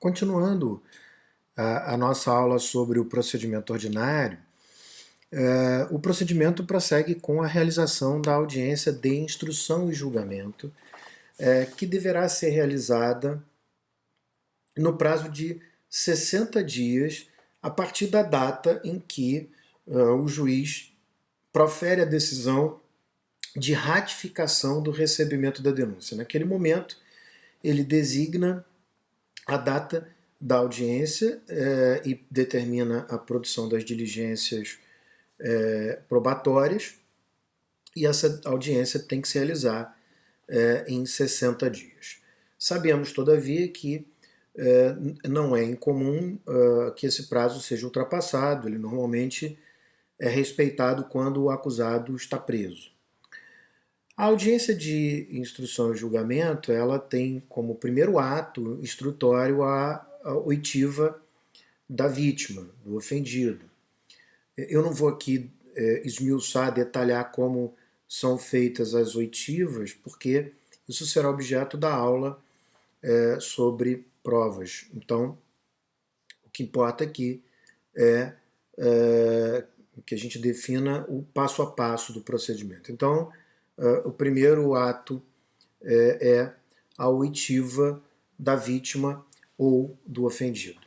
Continuando a nossa aula sobre o procedimento ordinário, o procedimento prossegue com a realização da audiência de instrução e julgamento, que deverá ser realizada no prazo de 60 dias a partir da data em que o juiz profere a decisão de ratificação do recebimento da denúncia. Naquele momento, ele designa a data da audiência e determina a produção das diligências probatórias, e essa audiência tem que se realizar em 60 dias. Sabemos, todavia, que não é incomum que esse prazo seja ultrapassado, ele normalmente é respeitado quando o acusado está preso. A audiência de instrução e julgamento, ela tem como primeiro ato instrutório a oitiva da vítima, do ofendido. Eu não vou aqui esmiuçar, detalhar como são feitas as oitivas, porque isso será objeto da aula sobre provas. Então, o que importa aqui é que a gente defina o passo a passo do procedimento. Então, o primeiro ato é a oitiva da vítima ou do ofendido.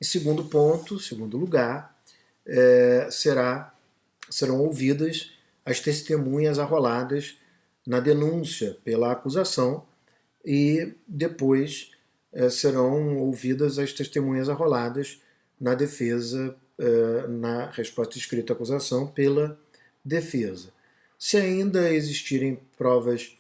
Em segundo ponto, segundo lugar, serão ouvidas as testemunhas arroladas na denúncia pela acusação e depois serão ouvidas as testemunhas arroladas na defesa, na resposta escrita à acusação pela defesa. Se ainda existirem provas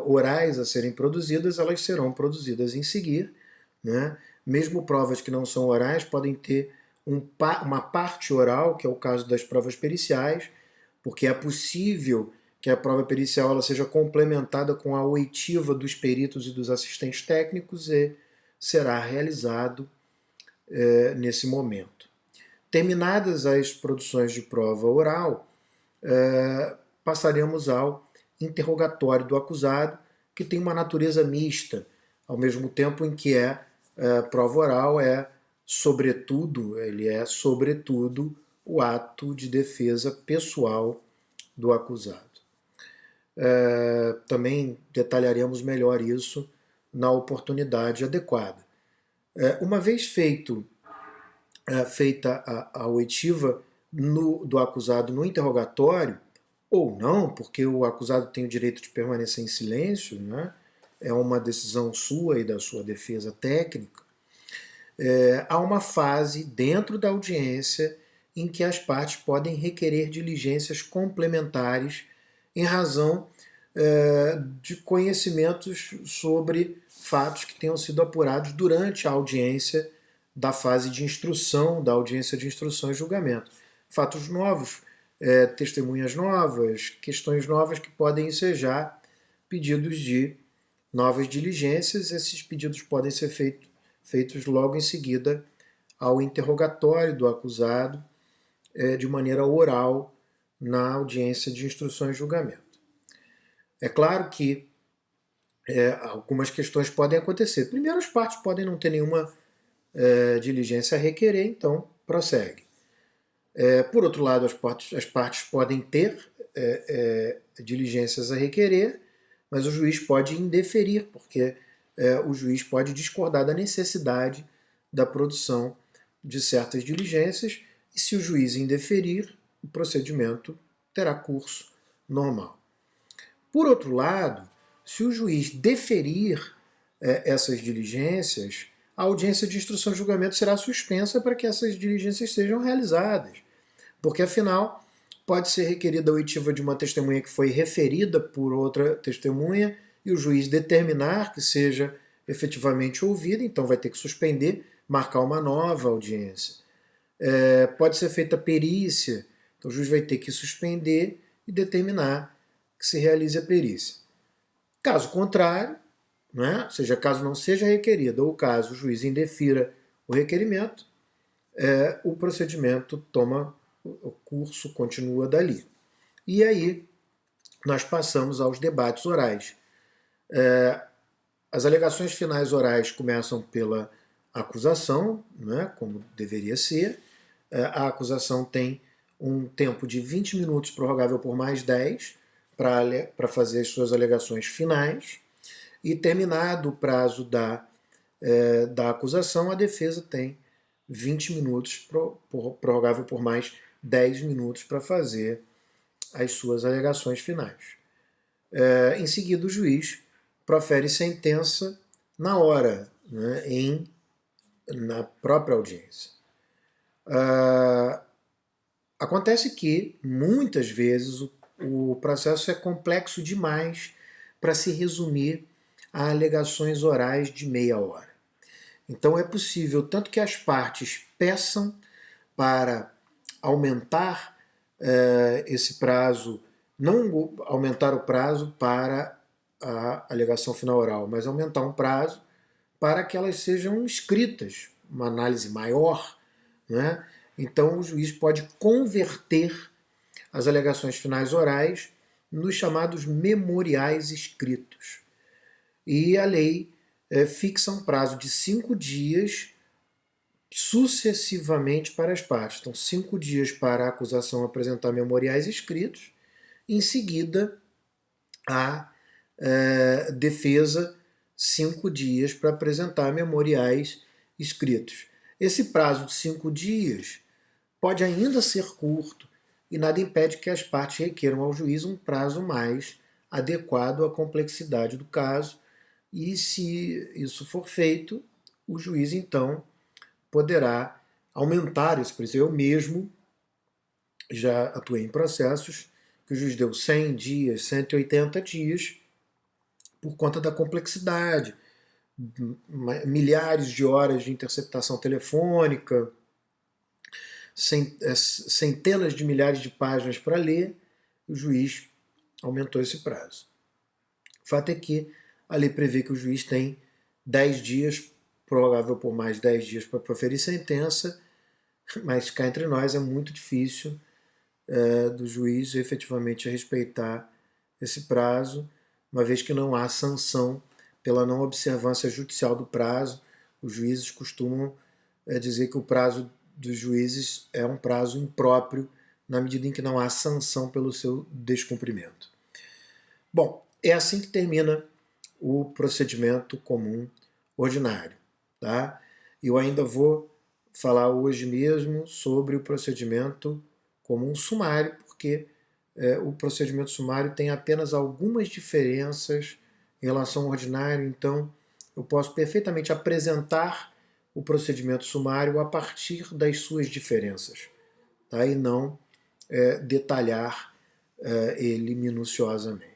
orais a serem produzidas, elas serão produzidas em seguir, né? Mesmo provas que não são orais podem ter uma parte oral, que é o caso das provas periciais, porque é possível que a prova pericial ela seja complementada com a oitiva dos peritos e dos assistentes técnicos e será realizado nesse momento. Terminadas as produções de prova oral, passaremos ao interrogatório do acusado, que tem uma natureza mista, ao mesmo tempo em que prova oral ele é sobretudo o ato de defesa pessoal do acusado. Também detalharemos melhor isso na oportunidade adequada. Uma vez feita a oitiva do acusado no interrogatório, ou não, porque o acusado tem o direito de permanecer em silêncio, né? É uma decisão sua e da sua defesa técnica, há uma fase dentro da audiência em que as partes podem requerer diligências complementares em razão de conhecimentos sobre fatos que tenham sido apurados durante a audiência da fase de instrução, da audiência de instrução e julgamento. Fatos novos, testemunhas novas, questões novas que podem ensejar pedidos de novas diligências. Esses pedidos podem ser feitos logo em seguida ao interrogatório do acusado, de maneira oral, na audiência de instrução e julgamento. É claro que algumas questões podem acontecer. Primeiro, as partes podem não ter nenhuma diligência a requerer, então prossegue. Por outro lado, as partes podem ter diligências a requerer, mas o juiz pode indeferir, porque o juiz pode discordar da necessidade da produção de certas diligências, e se o juiz indeferir, o procedimento terá curso normal. Por outro lado, se o juiz deferir essas diligências, a audiência de instrução e julgamento será suspensa para que essas diligências sejam realizadas, porque afinal pode ser requerida a oitiva de uma testemunha que foi referida por outra testemunha e o juiz determinar que seja efetivamente ouvida, então vai ter que suspender, marcar uma nova audiência. Pode ser feita perícia, então o juiz vai ter que suspender e determinar que se realize a perícia. Caso contrário, né, ou seja, caso não seja requerida ou caso o juiz indefira o requerimento, o procedimento toma o curso, continua dali. E aí nós passamos aos debates orais. As alegações finais orais começam pela acusação, né, como deveria ser. A acusação tem um tempo de 20 minutos, prorrogável por mais 10, para fazer as suas alegações finais. E terminado o prazo da acusação, a defesa tem 20 minutos, prorrogável por mais 10 minutos, para fazer as suas alegações finais. Em seguida, o juiz profere sentença na hora, né, na própria audiência. Acontece que, muitas vezes, o processo é complexo demais para se resumir a alegações orais de meia hora. Então é possível tanto que as partes peçam para aumentar esse prazo, não aumentar o prazo para a alegação final oral, mas aumentar um prazo para que elas sejam escritas, uma análise maior, né? Então o juiz pode converter as alegações finais orais nos chamados memoriais escritos. E a lei fixa um prazo de 5 dias sucessivamente para as partes. Então, 5 dias para a acusação apresentar memoriais escritos, em seguida a defesa 5 dias para apresentar memoriais escritos. Esse prazo de 5 dias pode ainda ser curto e nada impede que as partes requeram ao juiz um prazo mais adequado à complexidade do caso, e se isso for feito, o juiz então poderá aumentar esse prazo. Eu mesmo já atuei em processos que o juiz deu 100 dias, 180 dias, por conta da complexidade, milhares de horas de interceptação telefônica, centenas de milhares de páginas para ler, o juiz aumentou esse prazo. O fato é que a lei prevê que o juiz tem 10 dias, prorrogável por mais 10 dias, para proferir sentença, mas cá entre nós é muito difícil do juiz efetivamente respeitar esse prazo, uma vez que não há sanção pela não observância judicial do prazo. Os juízes costumam dizer que o prazo dos juízes é um prazo impróprio, na medida em que não há sanção pelo seu descumprimento. Bom, é assim que termina o procedimento comum ordinário. Tá? Eu ainda vou falar hoje mesmo sobre o procedimento comum sumário, porque o procedimento sumário tem apenas algumas diferenças em relação ao ordinário, então eu posso perfeitamente apresentar o procedimento sumário a partir das suas diferenças, tá? E não detalhar ele minuciosamente.